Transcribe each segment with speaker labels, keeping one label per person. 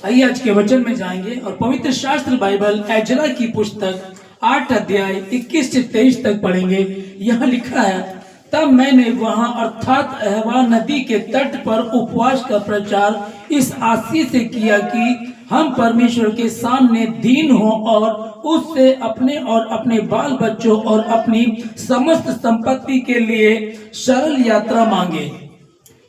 Speaker 1: आइए आज के वचन में जाएंगे और पवित्र शास्त्र बाइबल एजरा की पुस्तक 8 अध्याय 21 से 23 तक पढ़ेंगे। यहाँ लिखा है, तब मैंने वहां अर्थात अहवा नदी के तट पर उपवास का प्रचार इस आशय से किया कि हम परमेश्वर के सामने दीन हो और उससे अपने और अपने बाल बच्चों और अपनी समस्त संपत्ति के लिए सरल यात्रा मांगे,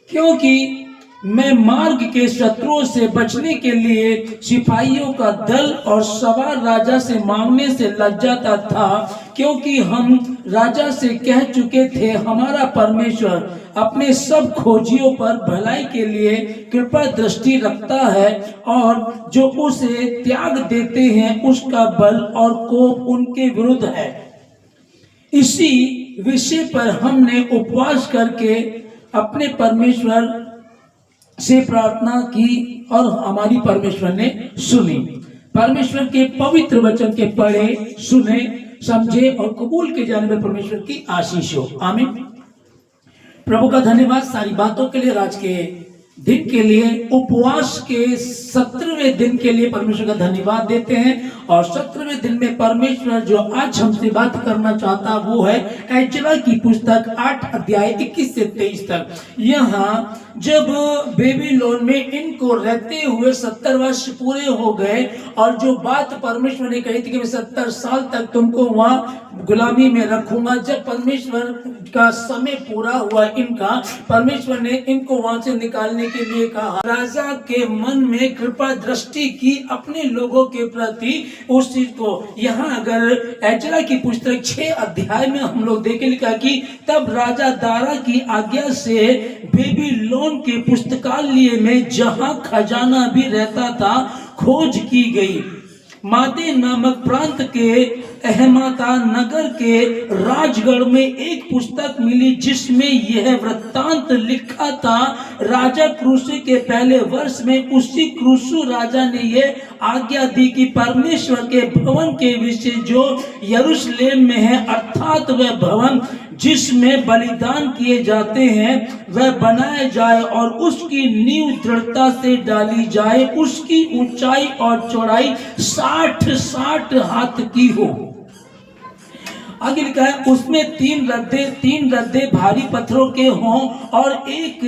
Speaker 1: क्योंकि मैं मार्ग के शत्रुओं से बचने के लिए सिपाहियों का दल और सवार राजा से मांगने से लज्जाता था, क्योंकि हम राजा से कह चुके थे हमारा परमेश्वर अपने सब खोजियों पर भलाई के लिए कृपा दृष्टि रखता है और जो उसे त्याग देते हैं उसका बल और कोप उनके विरुद्ध है। इसी विषय पर हमने उपवास करके अपने परमेश्वर से प्रार्थना की और हमारी परमेश्वर ने सुनी। परमेश्वर के पवित्र वचन के पढ़े, सुने, समझे और कबूल के जाने में परमेश्वर की आशीष हो। आमीन। प्रभु का धन्यवाद सारी बातों के लिए, आज के दिन के लिए, उपवास के 17वें दिन के लिए परमेश्वर का धन्यवाद देते हैं। और 17वें दिन में परमेश्वर जो आज हमसे बात करना चाहता वो है एजरा की पुस्तक 8 अध्याय 21 से 23 तक। यहाँ जब बेबीलोन में इनको रहते हुए 70 वर्ष पूरे हो गए और जो बात परमेश्वर ने कही थी कि मैं 70 साल तक तुमको वहां गुलामी में रखूंगा, जब परमेश्वर का समय पूरा हुआ इनका, परमेश्वर ने इनको वहां से निकालने के लिए कहा। राजा के मन में कृपा दृष्टि की अपने लोगों के प्रति उस चीज को। यहाँ अगर एजरा की पुस्तक 6 अध्याय में हम लोग देखे लिखा कि तब राजा दारा की आज्ञा से बेबीलोन के पुस्तकालय में जहां खजाना भी रहता था खोज की गई। मादे नामक प्रांत के अहमाता नगर के राजगढ़ में एक पुस्तक मिली जिसमें यह वृत्तांत लिखा था। राजा क्रूसी के पहले वर्ष में उसी क्रूसु राजा ने यह आज्ञा दी कि परमेश्वर के भवन के विषय जो यरूशलेम में है, अर्थात वह भवन जिसमें बलिदान किए जाते हैं, वह बनाया जाए और उसकी नींव दृढ़ता से डाली जाए। उसकी ऊंचाई और चौड़ाई 60 हाथ की हो। आगे लिखा है, उसमें 3 रद्दे भारी पत्थरों के हों और एक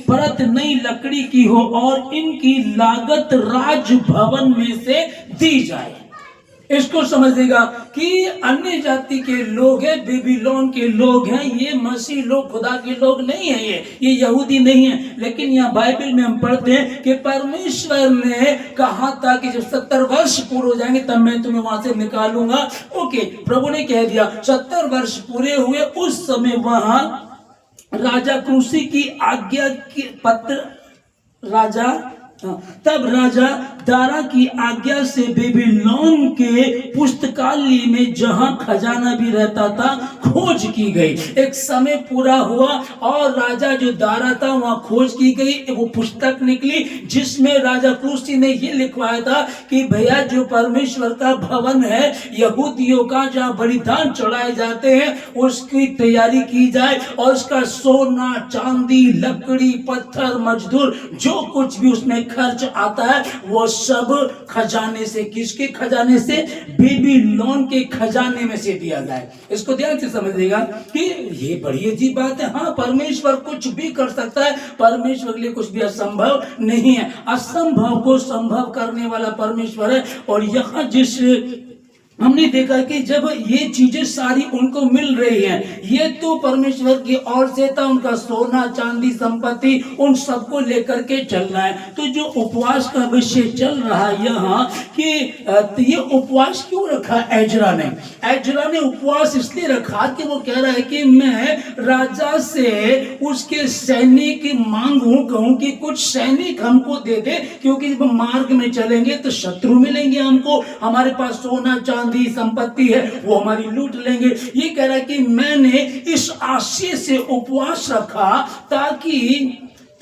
Speaker 1: परत नई लकड़ी की हो और इनकी लागत राजभवन में से दी जाए। इसको समझेगा कि अन्य जाति के लोग हैं, बेबीलोन के लोग हैं, ये मसीह लोग खुदा के लोग नहीं है, ये यहूदी नहीं है। लेकिन यहाँ बाइबल में हम पढ़ते हैं कि परमेश्वर ने कहा था कि जब 70 वर्ष पूरे हो जाएंगे तब मैं तुम्हें वहां से निकालूंगा। ओके, प्रभु ने कह दिया। 70 वर्ष पूरे हुए, उस समय वहां राजा क्रूसी की आज्ञा के पत्र तब राजा दारा की आज्ञा से बेबीलोन के पुस्तकालय में जहां खजाना भी रहता था खोज की गई। एक समय पूरा हुआ और राजा जो दारा था वहां खोज की गई। वो पुस्तक निकली जिसमें राजा क्रूसी ने ये लिखवाया था कि भैया जो परमेश्वर का भवन है यहूदियों का, जहां बलिदान चढ़ाए जाते हैं, उसकी तैयारी की जाए और उसका सोना, चांदी, लकड़ी, पत्थर, मजदूर, जो कुछ भी उसमें खर्च आता है वो सब खजाने से, किसके खजाने से? बेबीलोन के खजाने में से दिया जाए। इसको ध्यान से समझिएगा कि ये बड़ी अजीब बात है। हाँ, परमेश्वर कुछ भी कर सकता है, परमेश्वर के लिए कुछ भी असंभव नहीं है। असंभव को संभव करने वाला परमेश्वर है। और यहाँ जिस हमने देखा कि जब ये चीजें सारी उनको मिल रही हैं, ये तो परमेश्वर की ओर से था, उनका सोना, चांदी, संपत्ति, उन सबको लेकर के चल रहा है। तो जो उपवास का विषय चल रहा है यहाँ कि ये उपवास क्यों रखा एजरा ने उपवास इसलिए रखा कि वो कह रहा है कि मैं राजा से उसके सैनिक मांगू, कहूं कि कुछ सैनिक हमको दे दे, क्योंकि जब मार्ग में चलेंगे तो शत्रु मिलेंगे हमको, हमारे पास सोना, चांदी, संपत्ति है, वो हमारी लूट लेंगे। ये कह रहा है कि मैंने इस आशय से उपवास रखा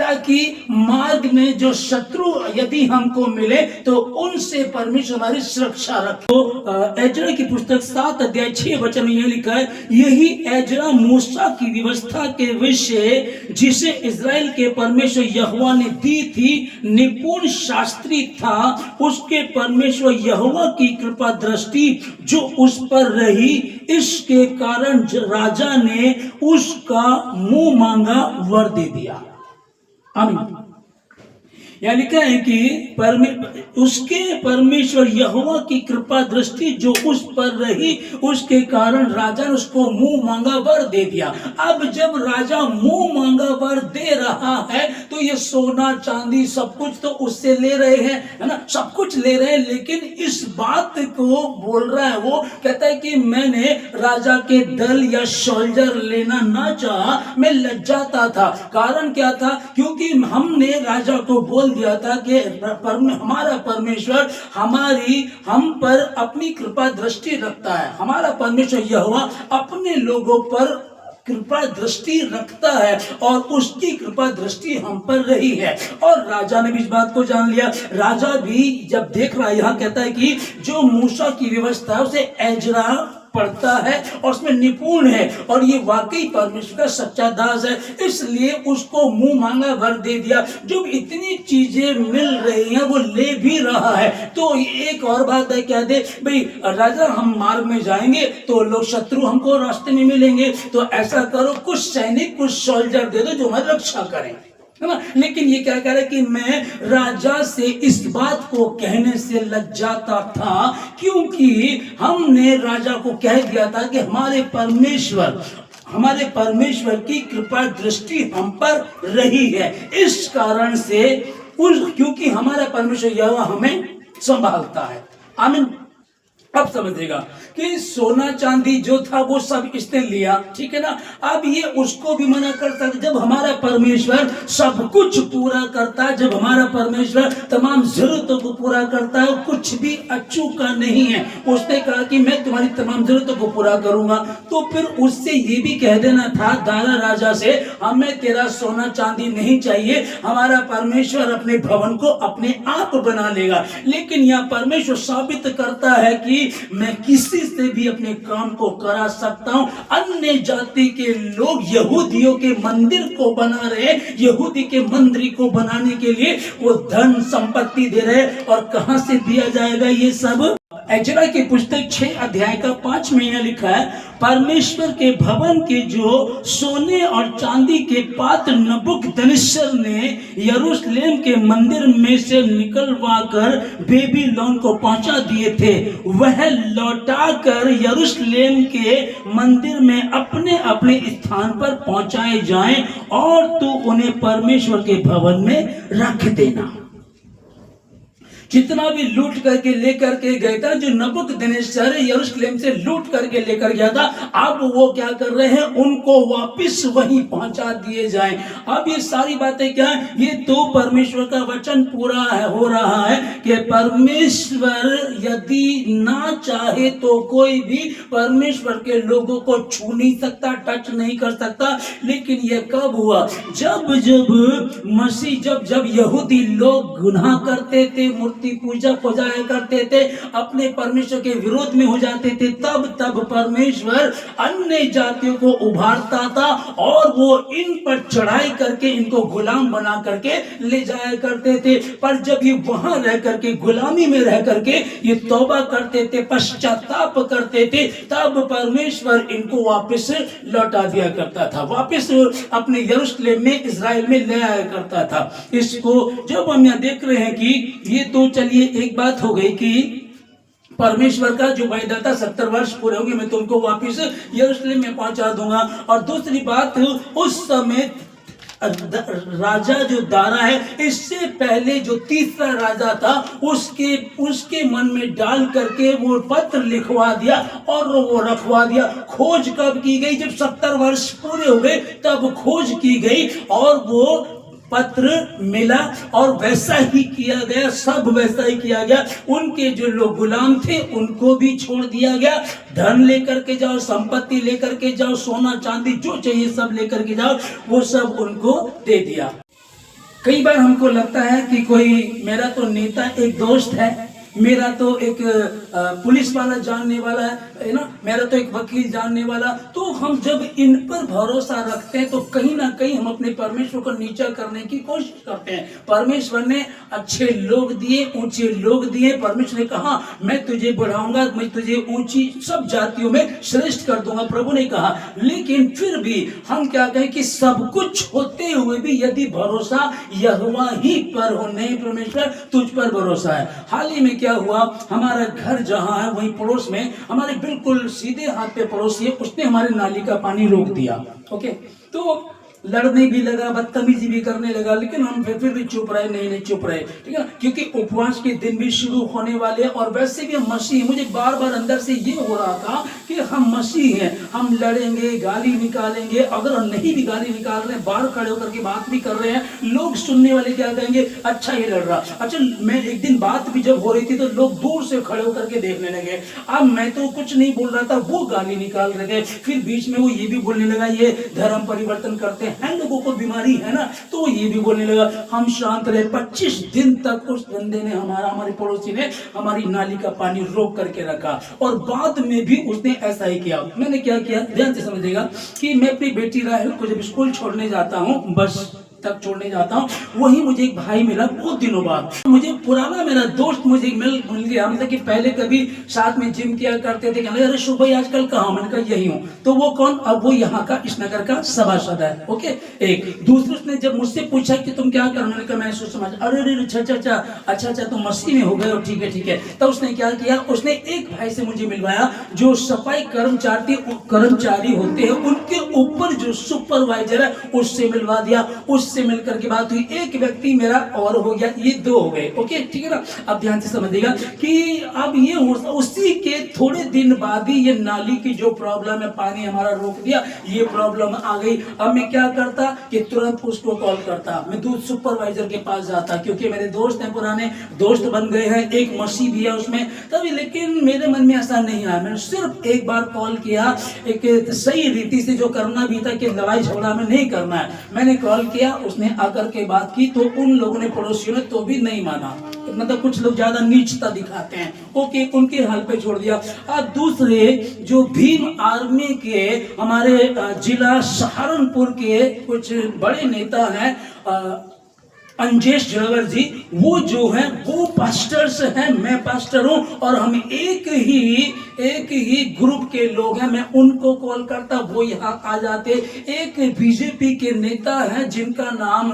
Speaker 1: ताकि मार्ग में जो शत्रु यदि हमको मिले तो उनसे परमेश्वर हमारी सुरक्षा रखे। तो एजरा की पुस्तक 7 अध्याय 6 वचन में यह लिखा है, यही एजरा मूसा की व्यवस्था के विषय जिसे इजराइल के परमेश्वर यहोवा ने दी थी निपुण शास्त्री था। उसके परमेश्वर यहोवा की कृपा दृष्टि जो उस पर रही, इसके कारण राजा ने उसका मुंह मांगा वर दे दिया। आमीन। यह लिखा है कि उसके परमेश्वर यहोवा की कृपा दृष्टि जो उस पर रही, उसके कारण राजा ने उसको मुंह मांगा वर दे दिया। अब जब राजा मुंह मांगा वर दे रहा है तो ये सोना चांदी सब कुछ तो उससे ले रहे हैं, है ना, सब कुछ ले रहे हैं, लेकिन इस बात को बोल रहा है, वो कहता है कि मैंने राजा के दल या सोल्जर लेना ना चाहा, मैं लज्जाता था। कारण क्या था? क्योंकि हमने राजा को बोल दिया था कि हमारा परमेश्वर हम पर अपनी कृपा दृष्टि रखता है, हमारा परमेश्वर यहोवा अपने लोगों पर कृपा दृष्टि रखता है और उसकी कृपा दृष्टि हम पर रही है। और राजा ने भी इस बात को जान लिया। राजा भी जब देख रहा है, यहाँ कहता है कि जो मूसा की व्यवस्था है उसे एजरा पढ़ता है और उसमें निपुण है और ये वाकई परमेश्वर का सच्चा दास है, इसलिए उसको मुंह मांगा वर दे दिया। जब इतनी चीजें मिल रही हैं, वो ले भी रहा है, तो एक और बात है, क्या दे भाई राजा, हम मार्ग में जाएंगे तो लोग शत्रु हमको रास्ते में मिलेंगे, तो ऐसा करो कुछ सैनिक कुछ सोल्जर दे दो जो हमारी रक्षा करें, है ना। लेकिन ये क्या कह रहा है कि मैं राजा से इस बात को कहने से लज्जाता था, क्योंकि हमने राजा को कह दिया था कि हमारे परमेश्वर की कृपा दृष्टि हम पर रही है। इस कारण से क्योंकि हमारा परमेश्वर यहोवा हमें संभालता है। आमीन। अब समझेगा कि सोना चांदी जो था वो सब इसने लिया, ठीक है ना। अब ये उसको भी मना करता है। जब हमारा परमेश्वर सब कुछ पूरा करता है, जब हमारा परमेश्वर तमाम जरूरतों को पूरा करता है, कुछ भी अचूका नहीं है। उसने कहा कि मैं तुम्हारी तमाम जरूरतों को पूरा करूंगा, तो फिर उससे ये भी कह देना था दारा राजा से, हमें तेरा सोना चांदी नहीं चाहिए, हमारा परमेश्वर अपने भवन को अपने आप बना लेगा। लेकिन यह परमेश्वर साबित करता है कि मैं किसी से भी अपने काम को करा सकता हूं। अन्य जाति के लोग यहूदियों के मंदिर को बना रहे, यहूदी के मंदिर को बनाने के लिए वो धन संपत्ति दे रहे, और कहां से दिया जाएगा ये सब? एजरा की पुस्तक 6 अध्याय का 5 में यह लिखा है, परमेश्वर के भवन के जो सोने और चांदी के पात्र नबूकदनेस्सर ने यरूशलेम के मंदिर में से निकलवा कर बेबीलोन को पहुंचा दिए थे, वह लौटाकर यरूशलेम के मंदिर में अपने अपने स्थान पर पहुंचाए जाएं, और तू उन्हें परमेश्वर के भवन में रख देना। जितना भी लूट करके लेकर के गया था, जो नबूकदनेस्सर यरूशलेम से लूट करके लेकर गया था, अब वो क्या कर रहे हैं, उनको वापस वहीं पहुंचा दिए जाएं। अब ये सारी बातें क्या है? ये तो परमेश्वर का वचन पूरा हो रहा है कि परमेश्वर यदि ना चाहे तो कोई भी परमेश्वर के लोगों को छू नहीं सकता, टच नहीं कर सकता। लेकिन ये कब हुआ? जब मसीह जब यहूदी लोग गुनाह करते थे, मूर्ति पूजा को जाया करते थे, अपने परमेश्वर के विरोध में हो जाते थे, तब परमेश्वर अन्य जातियों को उभारता था और वो इन पर चढ़ाई करके इनको गुलाम बना करके ले जाया करते थे। पर जब ये वहां रह करके गुलामी में रह करके ये तौबा करते थे, पश्चाताप करते थे, तब परमेश्वर इनको वापस लौटा दिया करता था, वापस अपने यरूशलेम में इजराइल में ले आया करता था। इसको जब हम यहाँ देख रहे हैं कि ये तो चलिए एक बात हो गई कि परमेश्वर का जो वायदा था 70 वर्ष पूरे होंगे मैं तुमको वापस यरूशलेम में पहुंचा दूंगा। और दूसरी बात, उस समय राजा जो दारा है, इससे पहले जो तीसरा राजा था उसके मन में डाल करके वो पत्र लिखवा दिया और वो रखवा दिया। खोज कब की गई? जब 70 वर्ष पूरे हो गए तब खोज की गई और वो पत्र मिला और वैसा ही किया गया, सब वैसा ही किया गया। उनके जो लोग गुलाम थे उनको भी छोड़ दिया गया। धन लेकर के जाओ, संपत्ति लेकर के जाओ, सोना चांदी जो चाहिए सब लेकर के जाओ, वो सब उनको दे दिया। कई बार हमको लगता है कि कोई मेरा तो नेता एक दोस्त है, मेरा तो एक पुलिस वाला जानने वाला है ना, मेरा तो एक वकील जानने वाला। तो हम जब इन पर भरोसा रखते हैं तो कहीं ना कहीं हम अपने परमेश्वर को नीचा करने की कोशिश करते हैं। परमेश्वर ने अच्छे लोग दिए, ऊंचे लोग दिए। परमेश्वर ने कहा मैं तुझे बढ़ाऊंगा, मैं तुझे ऊंची सब जातियों में श्रेष्ठ कर दूंगा, प्रभु ने कहा। लेकिन फिर भी हम क्या कहें कि सब कुछ होते हुए भी यदि भरोसा यहोवा ही पर हो, नहीं परमेश्वर तुझ पर भरोसा है। हाल ही में क्या हुआ, हमारा घर जहां है वहीं पड़ोस में हमारे बिल्कुल सीधे हाथ पे पड़ोसी है, उसने हमारे नाली का पानी रोक दिया। ओके, तो लड़ने भी लगा, बदतमीजी भी करने लगा, लेकिन हम फिर भी चुप रहे, नहीं चुप रहे, ठीक है, क्योंकि उपवास के दिन भी शुरू होने वाले और वैसे भी हम मसीह। मुझे बार बार अंदर से ये हो रहा था कि हम मसीह हैं, हम लड़ेंगे, गाली निकालेंगे, अगर हम नहीं भी गाली निकाल रहे हैं, बाहर खड़े होकर के बात भी कर रहे हैं, लोग सुनने वाले क्या कहेंगे, अच्छा ये लड़ रहा। अच्छा, मैं एक दिन बात भी जब हो रही थी तो लोग दूर से खड़े होकर के देखने लगे। अब मैं तो कुछ नहीं बोल रहा था, वो गाली निकाल रहे थे, फिर बीच में वो ये भी बोलने लगा ये धर्म परिवर्तन करते हैं, लोगों को बीमारी है ना, तो ये भी बोलने लगा। हम शांत रहे। 25 दिन तक उस बंदे ने हमारे पड़ोसी ने हमारी नाली का पानी रोक करके रखा और बाद में भी उसने ऐसा ही किया। मैंने क्या किया, ध्यान से समझिएगा कि मैं अपनी बेटी राहुल को जब स्कूल छोड़ने जाता हूँ, बस तक छोड़ने जाता हूँ, वही मुझे एक भाई मिला बहुत दिनों बाद। मुझे पुराना मेरा दोस्त मुझे मिल गया, मतलब कि पहले कभी साथ में जिम किया करते थे। अरे शुभ भाई आजकल कहाँ? मैंने कहा यही हूँ। तो वो कौन? अब वो यहाँ का इस नगर का सभासद है। ओके, एक दूसरे उसने जब मुझसे पूछा कि तुम क्या कर, मैंने कहा मैं सोच समझ, अरे अच्छा तुम मसीह में हो गए हो, ठीक है। तो उसने क्या किया, उसने एक भाई से मुझे मिलवाया जो सफाई कर्मचारी होते हैं, उनके ऊपर जो सुपरवाइजर है उससे मिलवा दिया। उससे मिलकर के बात हुई, एक व्यक्ति मेरा और हो गया, ये 2 हो गए। ओके, ठीक है ना। अब ध्यान से समझिएगा कि अब ये उसी के थोड़े दिन बाद ही ये नाली की जो प्रॉब्लम है, पानी हमारा रोक दिया, ये प्रॉब्लम आ गई। अब मैं क्या करता कि तुरंत उसको कॉल करता, मैं दूध सुपरवाइजर के पास जाता, क्योंकि मेरे दोस्त हैं, पुराने दोस्त बन गए हैं, एक मसीह भी है उसमें तभी। लेकिन मेरे मन में ऐसा नहीं आया, मैंने सिर्फ एक बार कॉल किया, एक सही रीति से जो करना भी था कि लड़ाई झगड़ा में नहीं करना है, मैंने कॉल किया, उसने आकर के बात की। तो उन लोगों ने, पड़ोसियों ने तो भी नहीं माना, मतलब कुछ लोग ज्यादा नीचता दिखाते हैं। ओके, उनके हाल पे छोड़ दिया। अब दूसरे जो भीम आर्मी के हमारे जिला सहारनपुर के कुछ बड़े नेता हैं, अंजेश जड़वर जी, वो जो है वो पास्टर्स हैं, मैं पास्टर हूं और हम एक ही ग्रुप के लोग हैं। मैं उनको कॉल करता, वो यहाँ आ जाते। एक बीजेपी के नेता हैं जिनका नाम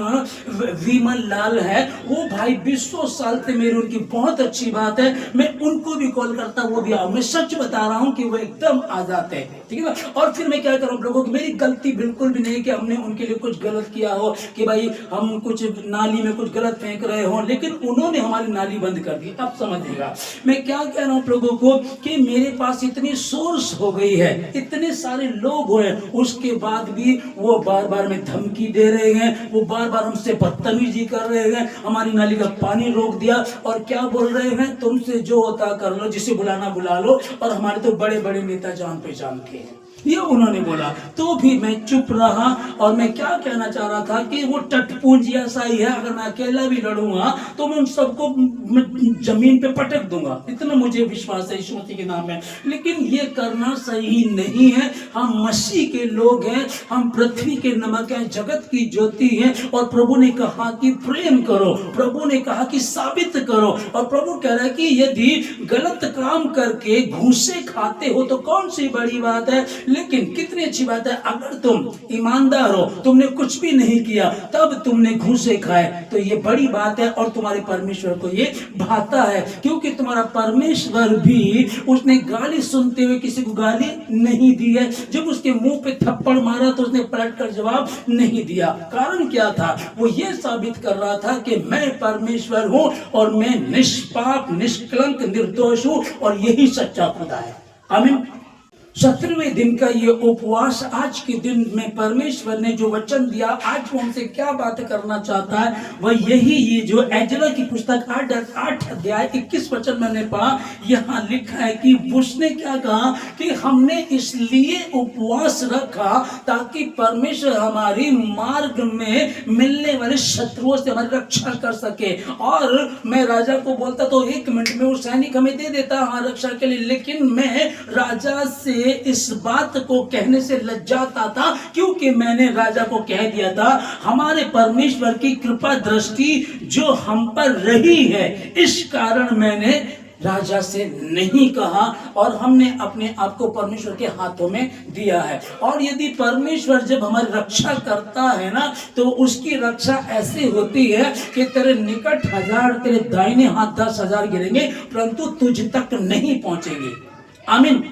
Speaker 1: विमल लाल है, वो भाई 20 साल से मेरी उनकी बहुत अच्छी बात है, मैं उनको भी कॉल करता, वो भी आओ। मैं सच बता रहा हूँ कि वो एकदम आ जाते हैं, ठीक है ना। और फिर मैं क्या करूँ, लोगों की मेरी गलती बिल्कुल भी नहीं कि हमने उनके लिए कुछ गलत किया हो, कि भाई हम कुछ नाली में कुछ गलत फेंक रहे हो, लेकिन उन्होंने हमारी नाली बंद कर दी। अब समझिएगा मैं क्या कह रहा हूँ लोगों को कि मेरे पास इतनी सोर्स हो गई है, इतने सारे लोग हुए, उसके बाद भी वो बार बार में धमकी दे रहे हैं, वो बार बार हमसे बदतमीजी कर रहे हैं, हमारी नाली का पानी रोक दिया और क्या बोल रहे हैं, तुमसे जो होता कर लो, जिसे बुलाना बुला लो, और हमारे तो बड़े बड़े नेता जान पहचान के हैं, ये उन्होंने बोला। तो भी मैं चुप रहा और मैं क्या कहना चाह रहा था कि वो टटपूंजी ऐसा ही है, अगर मैं अकेला भी लड़ूंगा तो मैं उन सबको जमीन पे पटक दूंगा, इतना मुझे विश्वास है यीशु मसीह के नाम में। लेकिन ये करना सही नहीं है। हम मसीह के लोग हैं, हम पृथ्वी के नमक हैं, जगत की ज्योति हैं, और प्रभु ने कहा कि प्रेम करो, प्रभु ने कहा कि साबित करो, और प्रभु कह रहा है कि यदि गलत काम करके घूसे खाते हो तो कौन सी बड़ी बात है, लेकिन कितनी अच्छी बात है अगर तुम ईमानदार हो, तुमने कुछ भी नहीं किया, तब तुमने घूसे खाए, तो ये बड़ी बात है और तुम्हारे परमेश्वर को ये भाता है, क्योंकि तुम्हारा परमेश्वर भी उसने गाली सुनते हुए किसी को गाली नहीं दी है। जब उसके मुंह पे थप्पड़ मारा तो उसने पलट कर जवाब नहीं दिया। कारण क्या था? वो ये साबित कर रहा था कि मैं परमेश्वर हूं और मैं निष्पाप, निष्कलंक, निर्दोष हूं, और यही सच्चा खुदा है। आमीन। 17वें दिन का ये उपवास, आज के दिन में परमेश्वर ने जो वचन दिया, आज वो हमसे क्या बात करना चाहता है वह यही, ये जो एजरा की पुस्तक 8 अध्याय 21 वचन मैंने पढ़ा, यहाँ लिखा है कि उसने क्या कहा कि हमने इसलिए उपवास रखा ताकि परमेश्वर हमारी मार्ग में मिलने वाले शत्रुओं से हमारी रक्षा कर सके। और मैं राजा को बोलता तो 1 मिनट में वो सैनिक हमें दे देता हमारी रक्षा के लिए, लेकिन मैं राजा से इस बात को कहने से लज्जाता था, क्योंकि मैंने राजा को कह दिया था हमारे परमेश्वर की कृपा दृष्टि जो हम पर रही है, इस कारण मैंने राजा से नहीं कहा और हमने अपने आप को परमेश्वर के हाथों में दिया है। और यदि परमेश्वर जब हमारी रक्षा करता है ना, तो उसकी रक्षा ऐसे होती है कि तेरे निकट 1000, तेरे दाहिने हाथ 10,000 गिरेंगे परंतु तुझ तक नहीं पहुंचेंगे। आमीन।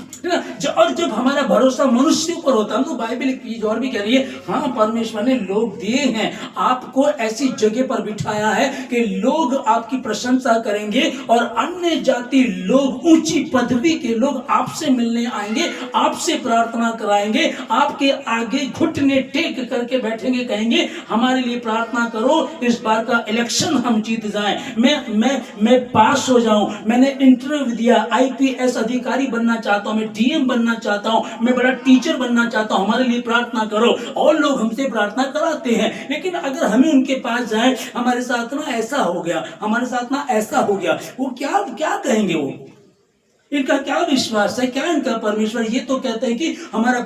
Speaker 1: और जब हमारा भरोसा मनुष्य पर होता है तो बाइबल एक चीज और भी कह रही है, हाँ परमेश्वर ने लोग दिए हैं, आपको ऐसी जगह पर बिठाया है कि लोग आपकी प्रशंसा करेंगे और अन्य जाति लोग, ऊंची पदवी के लोग आपसे मिलने आएंगे, आपसे प्रार्थना कराएंगे, आपके आगे घुटने टेक करके बैठेंगे, कहेंगे हमारे लिए प्रार्थना करो, इस बार का इलेक्शन हम जीत जाएं, मैं पास हो जाऊं, मैंने इंटरव्यू दिया, IPS अधिकारी बनना चाहता हूं, मैं DM बनना चाहता हूं, मैं बड़ा टीचर बनना चाहता हूं, हमारे लिए प्रार्थना करो। और लोग हमसे प्रार्थना कराते हैं, लेकिन अगर हमें उनके पास जाए हमारे साथ ना ऐसा हो गया, हमारे साथ ना ऐसा हो गया, वो क्या कहेंगे? वो इनका क्या विश्वास है, क्या इनका परमेश्वर? ये तो कहते हैं कि हमारे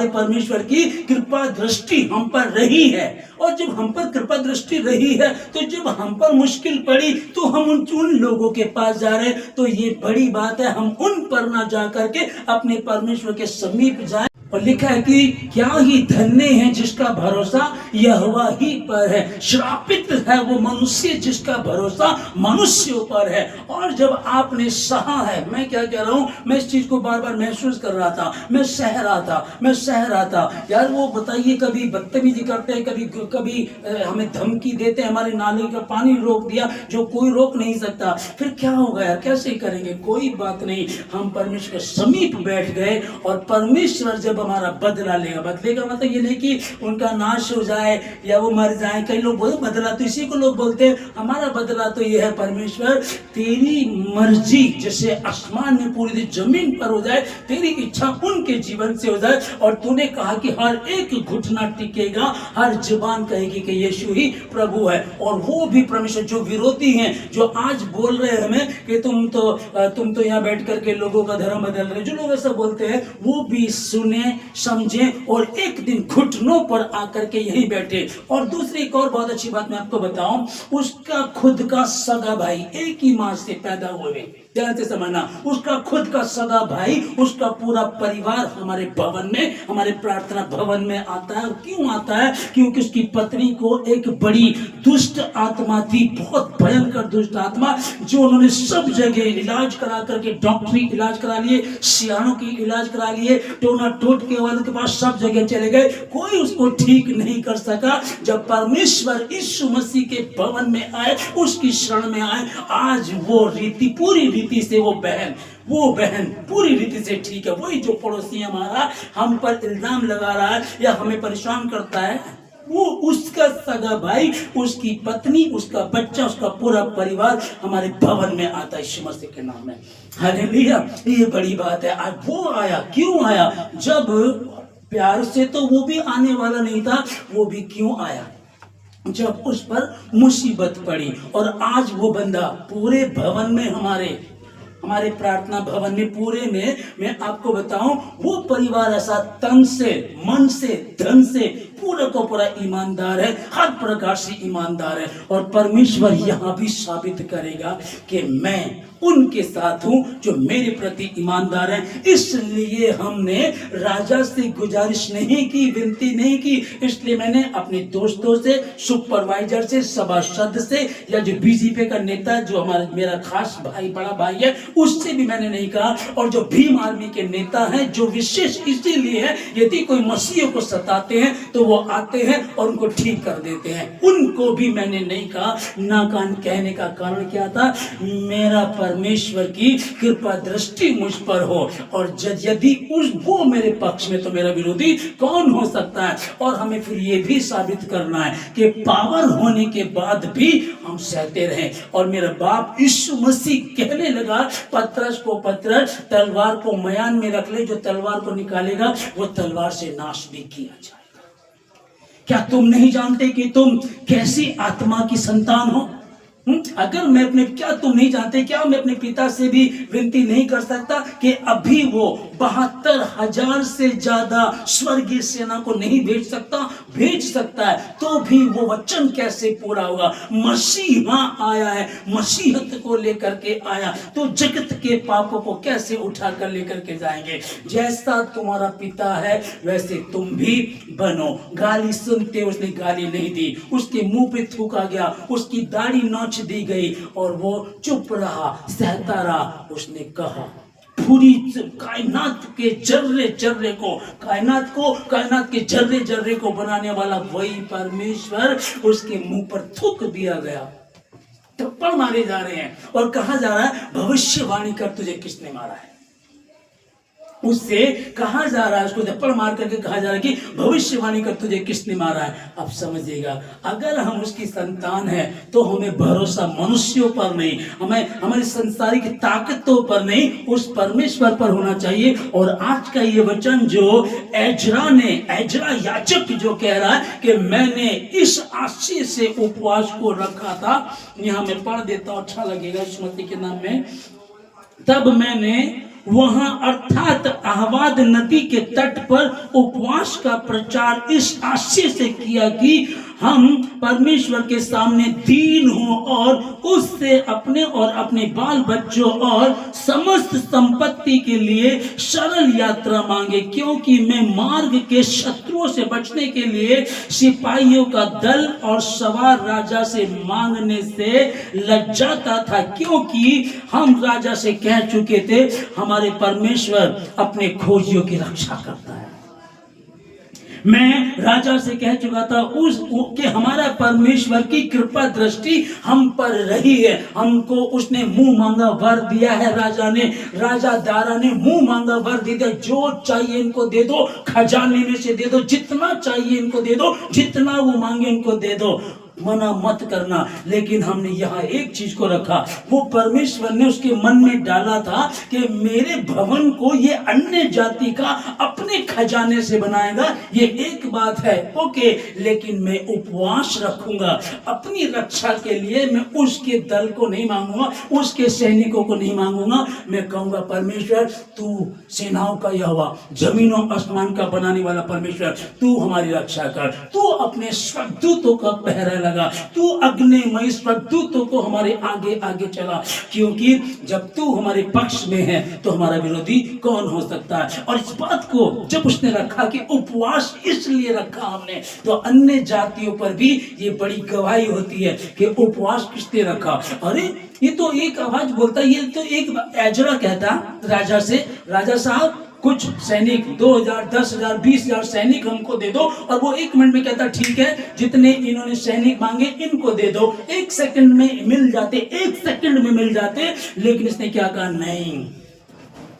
Speaker 1: परमेश्वर की कृपा दृष्टि हम पर रही है। और जब हम पर कृपा दृष्टि रही है, तो जब हम पर मुश्किल पड़ी तो हम उन लोगों के पास जा रहे, तो ये बड़ी बात है, हम उन पर ना जा करके अपने परमेश्वर के समीप जाए। और लिखा है कि क्या ही धन्य है जिसका भरोसा यहोवा ही पर है, श्रापित है वो मनुष्य जिसका भरोसा मनुष्यों पर है। और जब आपने सहा है, मैं क्या कह रहा हूं, मैं इस चीज को बार बार महसूस कर रहा था, मैं सह रहा था यार। वो बताइए, कभी बदतमीजी करते हैं, कभी हमें धमकी देते हैं, हमारे नाले का पानी रोक दिया जो कोई रोक नहीं सकता, फिर क्या होगा यार, कैसे करेंगे? कोई बात नहीं, हम परमेश्वर के समीप बैठ गए और परमेश्वर जब हमारा बदला लेगा मतलब ये नहीं कि उनका नाश हो जाए या वो मर जाए। कई लोग बोलते बदला तो इसी को लोग बोलते हैं, हमारा बदला तो ये है, परमेश्वर तेरी मर्जी जैसे आसमान में पूरी जमीन पर हो जाए, तेरी इच्छा उनके जीवन से हो जाए। और तूने कहा कि हर एक घुटना टिकेगा, हर जुबान कहेगी कि यीशु ही प्रभु है। और वो भी परमेश्वर जो विरोधी हैं, जो आज बोल रहे हैं हमें कि तुम तो यहाँ बैठ करके लोगों का धर्म बदल रहे, जो लोग ऐसा बोलते हैं, वो भी सुने, समझे और एक दिन घुटनों पर आकर के यहीं बैठे। और दूसरी एक और बहुत अच्छी बात मैं आपको बताऊं, उसका खुद का सगा भाई, एक ही मां से पैदा हुए, ध्यान से समझना, उसका खुद का सगा भाई, उसका पूरा परिवार हमारे भवन में, हमारे प्रार्थना भवन में आता है। और क्यों आता है? क्योंकि उसकी पत्नी को एक बड़ी दुष्ट आत्मा थी, बहुत भयंकर दुष्ट आत्मा, जो उन्होंने सब जगह इलाज करा करके, डॉक्टरी इलाज करा लिए, सियाणों की इलाज करा लिए, टोना टोटके वालों के पास सब जगह चले गए, कोई उसको ठीक नहीं कर सका। जब परमेश्वर यीशु मसीह के भवन में आए, उसकी शरण में आए, आज वो रीति, पूरी रीति से वो बहन पूरी रीति से ठीक है। वही जो पड़ोसी हमारा हम पर इल्जाम लगा रहा है या हमें परेशान करता है, वो उसका सगा भाई, उसकी पत्नी, उसका बच्चा, उसका पूरा परिवार हमारे भवन में आता है यीशु मसीह के नाम में। हालेलुया, ये बड़ी बात है। आज वो आया, क्यों आया? जब प्यार से तो वो भी आने वाला नहीं था, वो भी क्यों आया? जब उस पर मुसीबत पड़ी। और आज वो बंदा पूरे भवन में, हमारे प्रार्थना भवन में पूरे में, मैं आपको बताऊं, वो परिवार ऐसा तन से, मन से, धन से पूरा को पूरा ईमानदार है, हर प्रकार से ईमानदार है। और परमेश्वर यहाँ भी साबित करेगा कि मैं उनके साथ हूं जो मेरे प्रति ईमानदार हैं। इसलिए हमने राजा से गुजारिश नहीं की, विनती नहीं की, इसलिए मैंने अपने दोस्तों से, सुपरवाइजर से, सभासद से, या जो बीजेपी का नेता, जो मेरा खास भाई, बड़ा भाई है, उससे भी मैंने नहीं कहा। और जो भीम आर्मी के नेता हैं, जो विशेष इसीलिए है, यदि कोई मसीह को सताते हैं तो वो आते हैं और उनको ठीक कर देते हैं। उनको भी मैंने नहीं कहा, ना कान कहने का कारण क्या था, मेरा परमेश्वर की कृपा दृष्टि मुझ पर हो, और यदि वो मेरे पक्ष में तो मेरा विरोधी कौन हो सकता है। और हमें फिर ये भी साबित करना है कि पावर होने के बाद भी हम सहते रहे। और मेरा बाप यीशु मसीह कहने लगा पतरस को, पतरस तलवार को मयान में रख ले, जो तलवार को निकालेगा वो तलवार से नाश भी किया जाएगा। क्या तुम नहीं जानते कि तुम कैसी आत्मा की संतान हो? अगर मैं अपने, क्या तुम नहीं जानते, क्या मैं अपने पिता से भी विनती नहीं कर सकता कि अभी वो 72,000 से ज्यादा स्वर्गीय सेना को नहीं भेज सकता? भेज सकता है, तो भी वो वचन कैसे पूरा होगा? मसीहा आया है, मसीहत को लेकर के आया, तो जगत के पापों को कैसे उठा कर लेकर के जाएंगे? जैसा तुम्हारा पिता है वैसे तुम भी बनो। गाली सुनते उसने गाली नहीं दी, उसके मुंह पे थूका गया, उसकी दाढ़ी नोच दी गई और वो चुप रहा, सहता रहा। उसने कहा पूरी कायनात के जर्रे जर्रे को, कायनात के जर्रे जर्रे को बनाने वाला वही परमेश्वर, उसके मुंह पर थूक दिया गया। थप्पड़ मारे जा रहे हैं और कहा जा रहा है भविष्यवाणी कर तुझे किसने मारा है। उससे कहा जा रहा है, उसको थप्पड़ मार करके कहा जा रहा है कि भविष्यवाणी कर तुझे किसने मारा है। अब समझिएगा, अगर हम उसकी संतान है तो हमें भरोसा मनुष्यों पर नहीं, हमें हमारी संसारिक ताकतों पर नहीं, उस परमेश्वर पर होना चाहिए। और आज का ये वचन जो एजरा याजक जो कह रहा है कि मैंने इस आशय से उपवास को रखा था, यहां मैं पढ़ देता हूं, अच्छा लगेगा सुमति के नाम में। तब मैंने वहां अर्थात अहवाद नदी के तट पर उपवास का प्रचार इस आशय से किया कि हम परमेश्वर के सामने दीन हो और उससे अपने और अपने बाल बच्चों और समस्त संपत्ति के लिए सरल यात्रा मांगे, क्योंकि मैं मार्ग के शत्रुओं से बचने के लिए सिपाहियों का दल और सवार राजा से मांगने से लज्जाता था, क्योंकि हम राजा से कह चुके थे हमारे परमेश्वर अपने खोजियों की रक्षा करता है। मैं राजा से कह चुका था कि हमारा परमेश्वर की कृपा दृष्टि हम पर रही है, हमको उसने मुंह मांगा वर दिया है। राजा दारा ने मुंह मांगा वर दे दिया, जो चाहिए इनको दे दो, खजाने में से दे दो, जितना चाहिए इनको दे दो, जितना वो मांगे इनको दे दो, मना मत करना। लेकिन हमने यहाँ एक चीज को रखा, वो परमेश्वर ने उसके मन में डाला था कि मेरे भवन को ये अन्य जाति का अपने खजाने से बनाएगा, ये एक बात है, ओके, लेकिन मैं उपवास रखूंगा अपनी रक्षा के लिए। मैं उसके दल को नहीं मांगूंगा, उसके सैनिकों को नहीं मांगूंगा। मैं कहूंगा परमेश्वर तू सेनाओं का यहोवा, जमीनों आसमान का बनाने वाला परमेश्वर, तू हमारी रक्षा कर, तू अपने स्वर्गदूतों का पहरा लगा, तू अग्निमय स्वर्गदूतों को हमारे आगे आगे चला, क्योंकि जब तू हमारे पक्ष में है तो हमारा विरोधी कौन हो सकता है। और इस बात को जब उसने रखा कि उपवास इसलिए रखा हमने, तो अन्य जातियों पर भी ये बड़ी गवाही होती है कि उपवास किसने रखा। अरे ये तो एक आवाज बोलता, ये तो एक एजरा कहता राजा से, राजा साहब कुछ सैनिक 2,000, 10,000, 20,000 सैनिक हमको दे दो। और वो 1 मिनट में कहता ठीक है, जितने इन्होंने सैनिक मांगे इनको दे दो। 1 सेकंड में मिल जाते, 1 सेकंड में मिल जाते। लेकिन इसने क्या कहा, नहीं,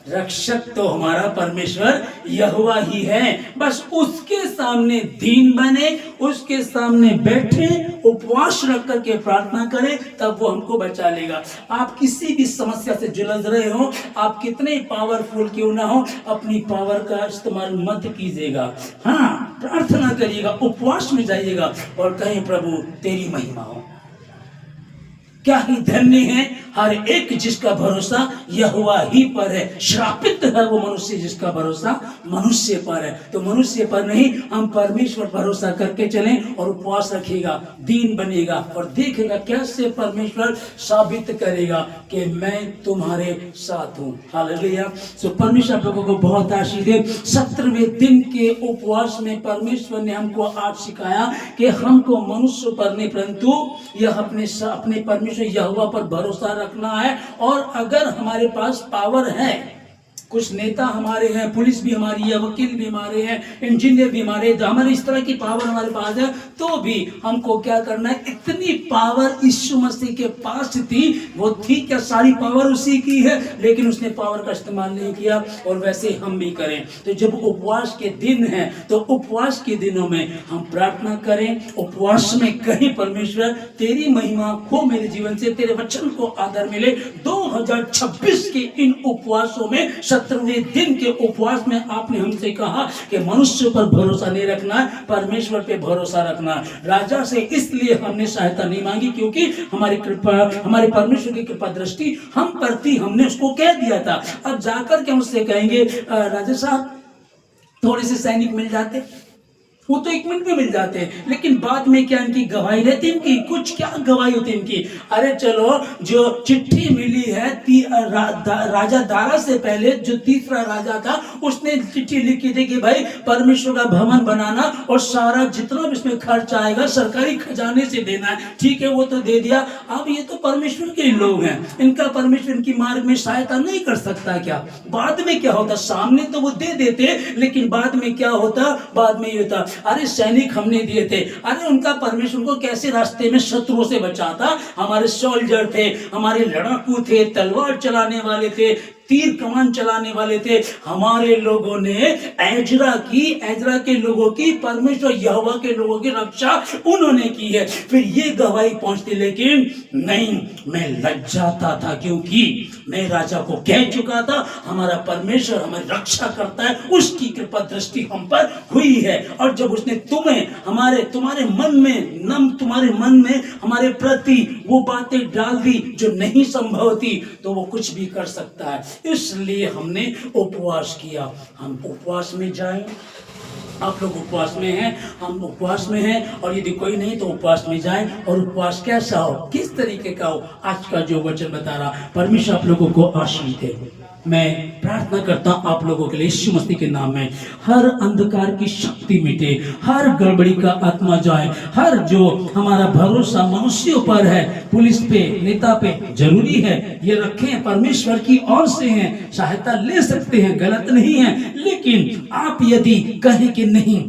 Speaker 1: रक्षक तो हमारा परमेश्वर यहोवा ही है, बस उसके सामने दीन बने, उसके सामने बैठे, उपवास रख करके प्रार्थना करें, तब वो हमको बचा लेगा। आप किसी भी समस्या से जुलझ रहे हो, आप कितने पावरफुल क्यों ना हो, अपनी पावर का इस्तेमाल मत कीजिएगा। हाँ, प्रार्थना करिएगा, उपवास में जाइएगा और कहें प्रभु तेरी महिमा हो। क्या ही धन्य है हर एक जिसका भरोसा यहोवा ही पर है। श्रापित है वो मनुष्य जिसका भरोसा मनुष्य पर है। तो मनुष्य पर नहीं, हम परमेश्वर भरोसा करके चलें और उपवास रखिएगा, दीन बनेगा और देखेगा कैसे परमेश्वर साबित करेगा कि मैं तुम्हारे साथ हूँ। हालेलुया। सो परमेश्वर लोगों को बहुत आशीष दे। 17वें दिन के उपवास में परमेश्वर ने हमको आज सिखाया कि हमको मनुष्य पर नहीं परंतु यह अपने परमेश्वर यहोवा पर भरोसा रखना है। और अगर हमारे पास पावर है, कुछ नेता हमारे हैं, पुलिस भी हमारी है, वकील भी हमारे हैं, इंजीनियर भी हमारे, तो हमारे इस तरह की पावर हमारे पास है, तो भी हमको क्या करना है? इतनी पावर यीशु मसीह के पास थी, वो थी क्या? सारी पावर उसी की है, लेकिन उसने पावर का इस्तेमाल नहीं किया। और वैसे हम भी करें। तो जब उपवास के दिन है, तो उपवास के दिनों में हम प्रार्थना करें। उपवास में कहीं परमेश्वर तेरी महिमा हो मेरे जीवन से, तेरे वचन को आदर मिले। 2026 के इन उपवासों में, 17वें दिन के उपवास में आपने हमसे कहा कि मनुष्य पर भरोसा नहीं रखना है, परमेश्वर पे भरोसा रखना है। राजा से इसलिए हमने सहायता नहीं मांगी क्योंकि हमारी कृपा, हमारे परमेश्वर की कृपा दृष्टि हम पर थी, हमने उसको कह दिया था। अब जाकर के उससे कहेंगे राजा साहब थोड़े से सैनिक मिल जाते, वो तो 1 मिनट में मिल जाते हैं, लेकिन बाद में क्या इनकी गवाही रहती, इनकी कुछ क्या गवाही होती इनकी? अरे चलो, जो चिट्ठी मिली है राजा दारा से पहले जो तीसरा राजा था, उसने चिट्ठी लिखी थी कि भाई परमेश्वर का भवन बनाना और सारा जितना भी इसमें खर्च आएगा सरकारी खजाने से देना है। ठीक है, वो तो दे दिया। अब ये तो परमेश्वर के लोग हैं, इनका परमेश्वर इनकी मार्ग में सहायता नहीं कर सकता क्या? बाद में क्या होता? सामने तो वो दे देते, लेकिन बाद में क्या होता? बाद में ये होता, अरे सैनिक हमने दिए थे, अरे उनका परमेश्वर को कैसे रास्ते में शत्रुओं से बचाता। हमारे सोल्जर थे, हमारे लड़ाकू थे, तलवार चलाने वाले थे, तीर कमान चलाने वाले थे। हमारे लोगों ने एजरा के लोगों की, परमेश्वर यहोवा के लोगों की रक्षा उन्होंने की है। फिर ये गवाही पहुंचती, लेकिन नहीं, मैं लज्जाता था क्योंकि मैं राजा को कह चुका था हमारा परमेश्वर हमारी रक्षा करता है, उसकी कृपा दृष्टि हम पर हुई है। और जब उसने तुम्हारे मन में हमारे प्रति वो बातें डाल दी जो नहीं संभव थी, तो वो कुछ भी कर सकता है। इसलिए हमने उपवास किया। हम उपवास में जाएं। आप लोग उपवास में हैं, हम उपवास में हैं, और यदि कोई नहीं तो उपवास में जाएं। और उपवास कैसा हो, किस तरीके का हो, आज का जो वचन बता रहा, परमेश्वर आप लोगों को आशीष दे। मैं प्रार्थना करता हूं आप लोगों के लिए यीशु मसीह के नाम में, हर अंधकार की शक्ति मिटे, हर गड़बड़ी का आत्मा जाए, हर जो हमारा भरोसा मनुष्यों पर है, पुलिस पे, नेता पे जरूरी है, ये रखें, परमेश्वर की ओर से हैं, सहायता ले सकते हैं, गलत नहीं है। लेकिन आप यदि कहें कि नहीं,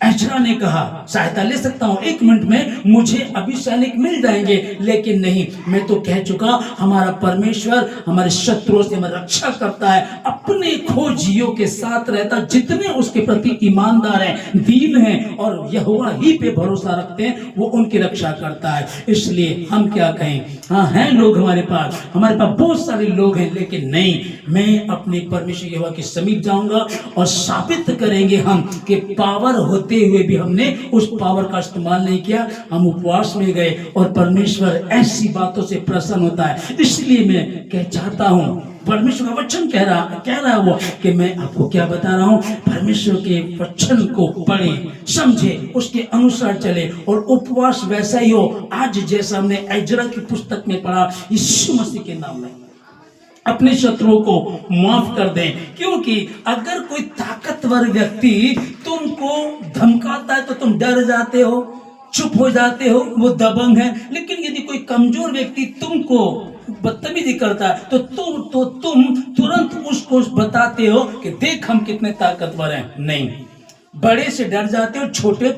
Speaker 1: एजरा ने कहा सहायता ले सकता हूं, 1 मिनट में मुझे अभी सैनिक मिल जाएंगे, लेकिन नहीं, मैं तो कह चुका हमारा परमेश्वर हमारे शत्रुओं से हमारी रक्षा करता है, अपने खोजियों के साथ रहता, जितने उसके प्रति ईमानदार हैं, दीन हैं और यहोवा ही पे भरोसा रखते हैं, वो उनकी रक्षा करता है। इसलिए हम क्या कहें, हाँ हैं लोग हमारे पास बहुत सारे लोग हैं, लेकिन नहीं, मैं अपने परमेश्वर यहोवा के समीप जाऊंगा और साबित करेंगे हम कि पावर होते हुए भी हमने उस पावर का इस्तेमाल नहीं किया। हम उपवास में गए और परमेश्वर ऐसी बातों से प्रसन्न होता है। इसलिए मैं कह चाहता हूं, परमेश्वर का वचन कह रहा है वो कि मैं आपको क्या बता रहा हूं, परमेश्वर के वचन को पढ़े, समझे, उसके अनुसार चले और उपवास वैसा ही हो आज जैसा हमने एजरा की पुस्तक में पढ़ा। यीशु मसीह के नाम में अपने शत्रुओं को माफ कर दें, क्योंकि अगर कोई ताकतवर व्यक्ति तुमको धमकाता है तो तुम डर जाते हो, चुप हो जाते हो, वो दबंग है। लेकिन यदि कोई कमजोर व्यक्ति तुमको बदतमीजी करता है तो तुम तुरंत उसको बताते हो कि देख हम कितने ताकतवर हैं। नहीं, बड़े से डर जाते हो, छोटे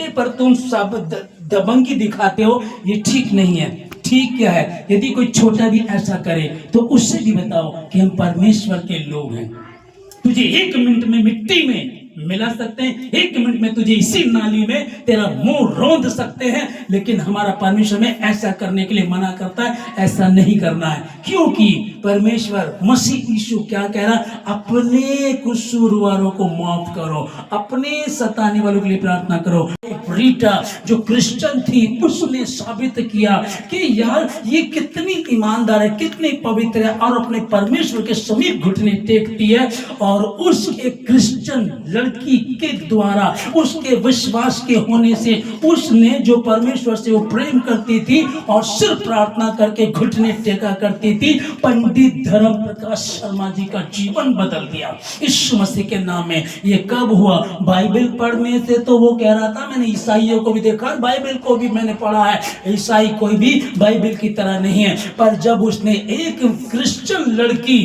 Speaker 1: पर तुम सब दबंगी दिखाते हो, ये ठीक नहीं है। ठीक क्या है, यदि कोई छोटा भी ऐसा करे तो उससे भी बताओ कि हम परमेश्वर के लोग हैं। तुझे 1 मिनट में मिट्टी में मिला सकते हैं, 1 मिनट में तुझे इसी नाली में तेरा मुंह रौंद सकते हैं, लेकिन हमारा परमेश्वर में ऐसा करने के लिए मना करता है, ऐसा नहीं करना है। क्योंकि परमेश्वर मसीह यीशु क्या कह रहा है, अपने कसूरवारों को माफ करो, अपने सताने वालों के लिए प्रार्थना करो। रीटा जो क्रिश्चियन थी, उसने साबित किया कि यार ये कितनी ईमानदार है, कितनी पवित्र है और अपने परमेश्वर के समीप घुटने टेकती है। और उसके क्रिश्चियन लड़की के द्वारा, उसके विश्वास के होने से, उसने जो परमेश्वर से वो प्रेम करती थी और सिर्फ प्रार्थना करके घुटने टेका करती थी, पंडित धर्म प्रकाश शर्मा जी का जीवन बदल दिया यीशु मसीह के नाम में। ये कब हुआ? बाइबल पढ़ने से तो वो कह रहा था मैंने ईसाइयों को भी देखा, बाइबल को भी मैंने पढ़ा है, ईसाई कोई भी बाइबल की तरह नहीं है। पर जब उसने एक क्रिश्चियन लड़की